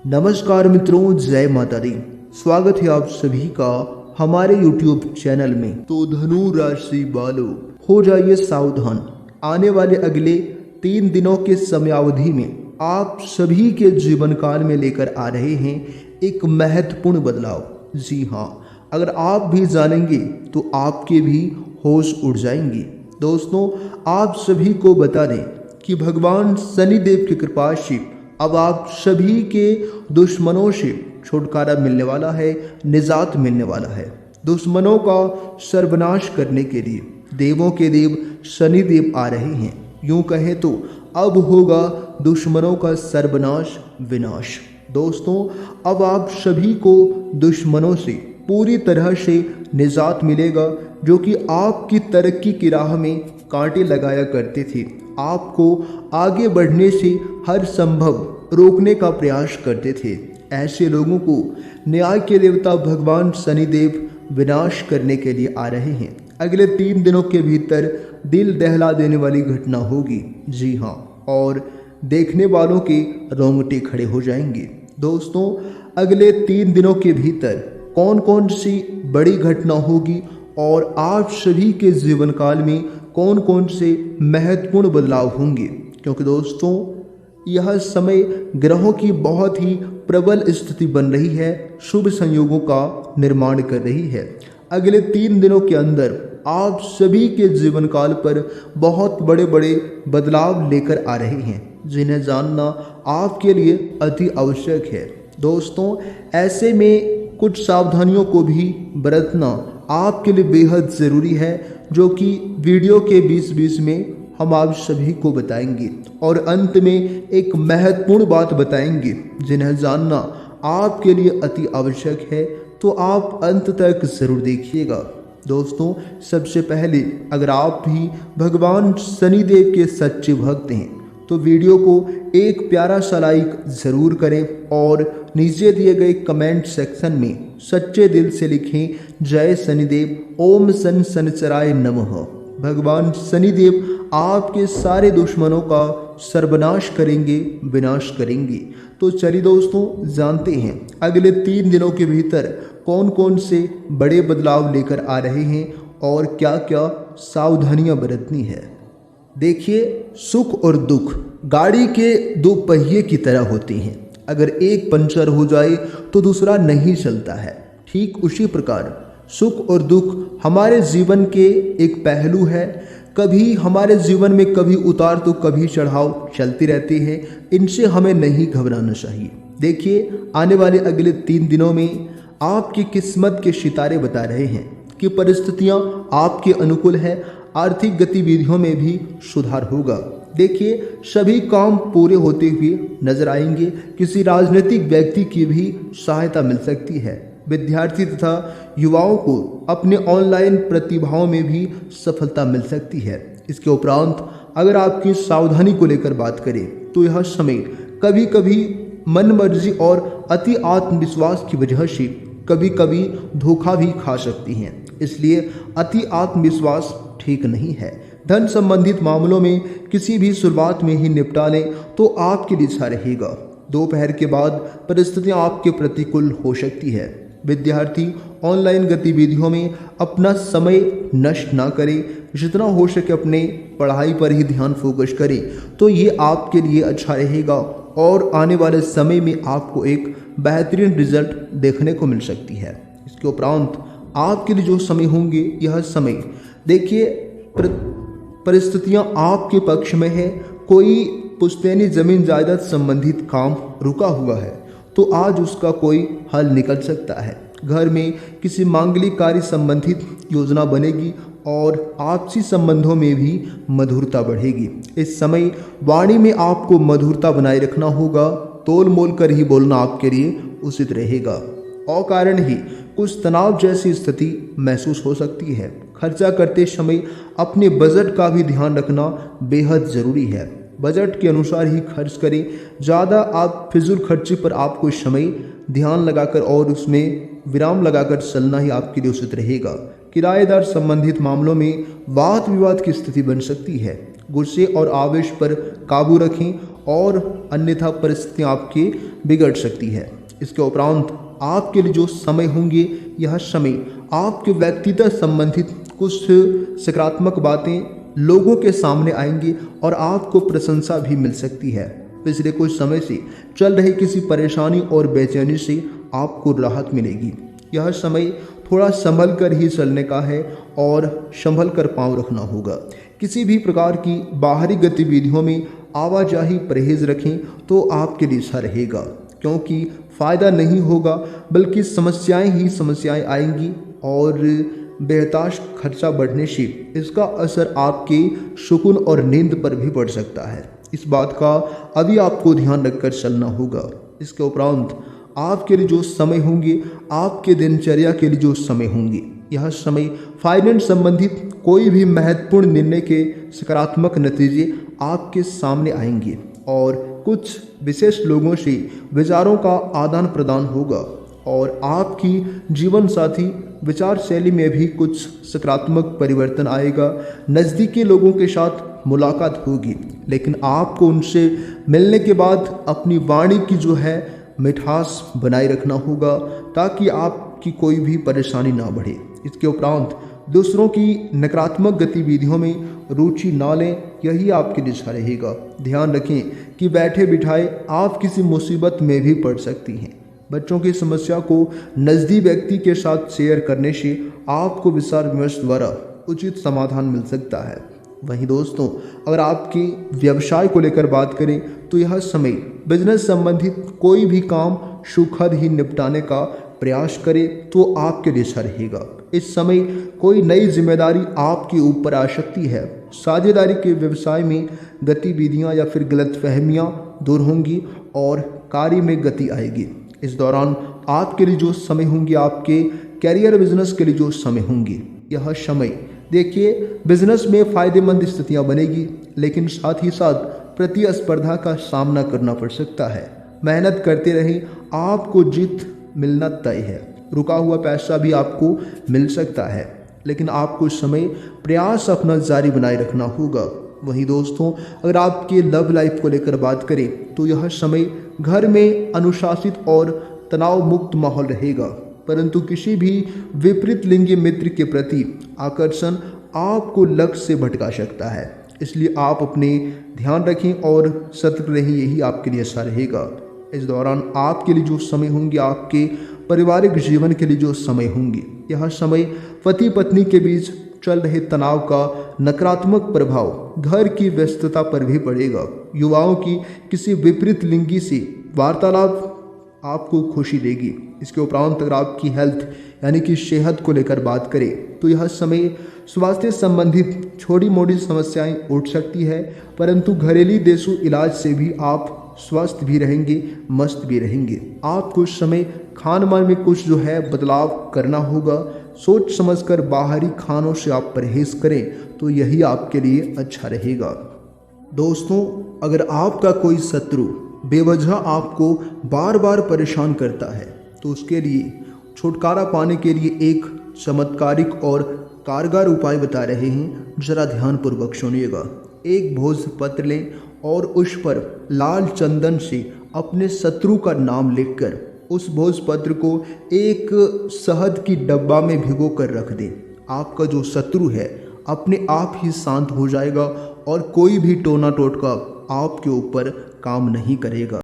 नमस्कार मित्रों, जय माता दी। स्वागत है आप सभी का हमारे YouTube चैनल में। तो धनु राशि वालों, हो जाइए सावधान। आने वाले अगले 3 दिनों के समयावधि में आप सभी के जीवन काल में लेकर आ रहे हैं एक महत्वपूर्ण बदलाव। जी हाँ, अगर आप भी जानेंगे तो आपके भी होश उड़ जाएंगे। दोस्तों, आप सभी को बता दें कि भगवान शनिदेव की कृपा से अब आप सभी के दुश्मनों से छुटकारा मिलने वाला है, निजात मिलने वाला है। दुश्मनों का सर्वनाश करने के लिए देवों के देव शनिदेव आ रहे हैं। यूं कहें तो अब होगा दुश्मनों का सर्वनाश विनाश। दोस्तों, अब आप सभी को दुश्मनों से पूरी तरह से निजात मिलेगा, जो कि आपकी तरक्की की राह में कांटे लगाया करते थे, आपको आगे बढ़ने से हर संभव रोकने का प्रयास करते थे। ऐसे लोगों को न्याय के देवता भगवान शनिदेव विनाश करने के लिए आ रहे हैं। अगले 3 दिनों के भीतर दिल दहला देने वाली घटना होगी। जी हाँ, और देखने वालों के रोंगटे खड़े हो जाएंगे। दोस्तों, अगले 3 दिनों के भीतर कौन कौन सी बड़ी घटना होगी और आप सभी के जीवन काल में कौन कौन से महत्वपूर्ण बदलाव होंगे, क्योंकि दोस्तों यह समय ग्रहों की बहुत ही प्रबल स्थिति बन रही है, शुभ संयोगों का निर्माण कर रही है। अगले 3 दिनों के अंदर आप सभी के जीवन काल पर बहुत बड़े बड़े बदलाव लेकर आ रहे हैं, जिन्हें जानना आपके लिए अति आवश्यक है। दोस्तों, ऐसे में कुछ सावधानियों को भी बरतना आपके लिए बेहद ज़रूरी है, जो कि वीडियो के बीच में हम आप सभी को बताएंगे और अंत में एक महत्वपूर्ण बात बताएंगे, जिन्हें जानना आपके लिए अति आवश्यक है। तो आप अंत तक ज़रूर देखिएगा। दोस्तों, सबसे पहले अगर आप भी भगवान शनिदेव के सच्चे भक्त हैं तो वीडियो को एक प्यारा सा लाइक ज़रूर करें और नीचे दिए गए कमेंट सेक्शन में सच्चे दिल से लिखें, जय शनिदेव, ओम शन शनिचराय नमः। भगवान शनिदेव आपके सारे दुश्मनों का सर्वनाश करेंगे, विनाश करेंगे। तो चलिए दोस्तों, जानते हैं अगले 3 दिनों के भीतर कौन कौन से बड़े बदलाव लेकर आ रहे हैं और क्या क्या सावधानियां बरतनी है। देखिए, सुख और दुख गाड़ी के 2 पहिए की तरह होते हैं। अगर एक पंचर हो जाए तो दूसरा नहीं चलता है। ठीक उसी प्रकार सुख और दुख हमारे जीवन के एक पहलू है। कभी हमारे जीवन में कभी उतार तो कभी चढ़ाव चलते रहते हैं। इनसे हमें नहीं घबराना चाहिए। देखिए, आने वाले अगले 3 दिनों में आपकी किस्मत के सितारे बता रहे हैं कि परिस्थितियां आपके अनुकूल है। आर्थिक गतिविधियों में भी सुधार होगा। देखिए, सभी काम पूरे होते हुए नजर आएंगे। किसी राजनीतिक व्यक्ति की भी सहायता मिल सकती है। विद्यार्थी तथा युवाओं को अपने ऑनलाइन प्रतिभाओं में भी सफलता मिल सकती है। इसके उपरांत अगर आपकी सावधानी को लेकर बात करें तो यह समय कभी कभी मन मर्जी और अति आत्मविश्वास की वजह से कभी कभी धोखा भी खा सकती हैं। इसलिए अति आत्मविश्वास ठीक नहीं है। धन संबंधित मामलों में किसी भी शुरुआत में ही निपटा लें तो आपके लिए अच्छा रहेगा। दोपहर के बाद परिस्थितियां आपके प्रतिकूल हो सकती है। विद्यार्थी ऑनलाइन गतिविधियों में अपना समय नष्ट ना करें। जितना हो सके अपने पढ़ाई पर ही ध्यान फोकस करें तो ये आपके लिए अच्छा रहेगा और आने वाले समय में आपको एक बेहतरीन रिजल्ट देखने को मिल सकती है। इसके उपरांत आपके लिए जो समय होंगे, यह समय देखिए परिस्थितियां आपके पक्ष में है। कोई पुश्तैनी जमीन जायदाद संबंधित काम रुका हुआ है तो आज उसका कोई हल निकल सकता है। घर में किसी मांगलिक कार्य संबंधित योजना बनेगी और आपसी संबंधों में भी मधुरता बढ़ेगी। इस समय वाणी में आपको मधुरता बनाए रखना होगा। तोल मोल कर ही बोलना आपके लिए उचित रहेगा। अकारण ही कुछ तनाव जैसी स्थिति महसूस हो सकती है। खर्चा करते समय अपने बजट का भी ध्यान रखना बेहद ज़रूरी है। बजट के अनुसार ही खर्च करें। ज़्यादा आप फिजूल खर्ची पर आपको समय ध्यान लगाकर और उसमें विराम लगाकर चलना ही आपके लिए उचित रहेगा। किराएदार संबंधित मामलों में वाद विवाद की स्थिति बन सकती है। गुस्से और आवेश पर काबू रखें और अन्यथा परिस्थितियाँ आपकी बिगड़ सकती है। इसके उपरांत आपके लिए जो समय होंगे, यह समय आपके व्यक्तित्व संबंधित कुछ सकारात्मक बातें लोगों के सामने आएंगी और आपको प्रशंसा भी मिल सकती है। पिछले कुछ समय से चल रही किसी परेशानी और बेचैनी से आपको राहत मिलेगी। यह समय थोड़ा संभल कर ही चलने का है और संभल कर पांव रखना होगा। किसी भी प्रकार की बाहरी गतिविधियों में आवाजाही परहेज रखें तो आपके लिए अच्छा रहेगा, क्योंकि फ़ायदा नहीं होगा बल्कि समस्याएं ही समस्याएं आएंगी और बेहताश खर्चा बढ़ने से इसका असर आपके सुकून और नींद पर भी पड़ सकता है। इस बात का अभी आपको ध्यान रखकर चलना होगा। इसके उपरांत आपके लिए जो समय होंगे, आपके दिनचर्या के लिए जो समय होंगे, यह समय फाइनेंस संबंधित कोई भी महत्वपूर्ण निर्णय के सकारात्मक नतीजे आपके सामने आएंगे और कुछ विशेष लोगों से विचारों का आदान प्रदान होगा और आपकी जीवन साथी विचार शैली में भी कुछ सकारात्मक परिवर्तन आएगा। नज़दीकी लोगों के साथ मुलाकात होगी, लेकिन आपको उनसे मिलने के बाद अपनी वाणी की जो है मिठास बनाए रखना होगा ताकि आपकी कोई भी परेशानी ना बढ़े। इसके उपरांत दूसरों की नकारात्मक गतिविधियों में रुचि ना लें, यही आपके लिए अच्छा रहेगा। ध्यान रखें कि बैठे बिठाए आप किसी मुसीबत में भी पड़ सकती हैं। बच्चों की समस्या को नज़दीक व्यक्ति के साथ शेयर करने से आपको विचार विमर्श द्वारा उचित समाधान मिल सकता है। वहीं दोस्तों, अगर आपके व्यवसाय को लेकर बात करें तो यह समय बिजनेस संबंधित कोई भी काम सुखद ही निपटाने का प्रयास करें तो आपके लिए अच्छा रहेगा। इस समय कोई नई जिम्मेदारी आपके ऊपर आ सकती है। साझेदारी के व्यवसाय में गतिविधियां या फिर गलतफहमियां दूर होंगी और कार्य में गति आएगी। इस दौरान आपके लिए जो समय होंगे, आपके कैरियर बिजनेस के लिए जो समय होंगे, यह समय देखिए बिजनेस में फ़ायदेमंद स्थितियां बनेगी, लेकिन साथ ही साथ प्रतिस्पर्धा का सामना करना पड़ सकता है। मेहनत करते रहें, आपको जीत मिलना तय है। रुका हुआ पैसा भी आपको मिल सकता है, लेकिन आपको समय प्रयास अपना जारी बनाए रखना होगा। वहीं दोस्तों, अगर आपके लव लाइफ को लेकर बात करें तो यह समय घर में अनुशासित और तनाव मुक्त माहौल रहेगा, परंतु किसी भी विपरीत लिंगी मित्र के प्रति आकर्षण आपको लक्ष्य से भटका सकता है। इसलिए आप अपने ध्यान रखें और सतर्क रहें, यही आपके लिए अच्छा रहेगा। इस दौरान आपके लिए जो समय होंगे, आपके पारिवारिक जीवन के लिए जो समय होंगे, यह समय पति पत्नी के बीच चल रहे तनाव का नकारात्मक प्रभाव घर की व्यस्तता पर भी पड़ेगा। युवाओं की किसी विपरीत लिंगी से वार्तालाप आपको खुशी देगी। इसके उपरांत अगर आपकी हेल्थ यानी कि सेहत को लेकर बात करें तो यह समय स्वास्थ्य संबंधित छोटी मोटी समस्याएं उठ सकती है, परंतु घरेलू देशु इलाज से भी आप स्वस्थ भी रहेंगे, मस्त भी रहेंगे। आपको इस समय खान पान में कुछ जो है बदलाव करना होगा। सोच समझकर बाहरी खानों से आप परहेज करें तो यही आपके लिए अच्छा रहेगा। दोस्तों, अगर आपका कोई शत्रु बेवजह आपको बार बार परेशान करता है तो उसके लिए छुटकारा पाने के लिए एक चमत्कारिक और कारगर उपाय बता रहे हैं, जरा ध्यानपूर्वक सुनिएगा। एक भोजपत्र लें और उस पर लाल चंदन से अपने शत्रु का नाम लिखकर उस भोजपत्र को एक शहद की डब्बा में भिगो कर रख दें। आपका जो शत्रु है अपने आप ही शांत हो जाएगा और कोई भी टोना टोटका आपके ऊपर काम नहीं करेगा।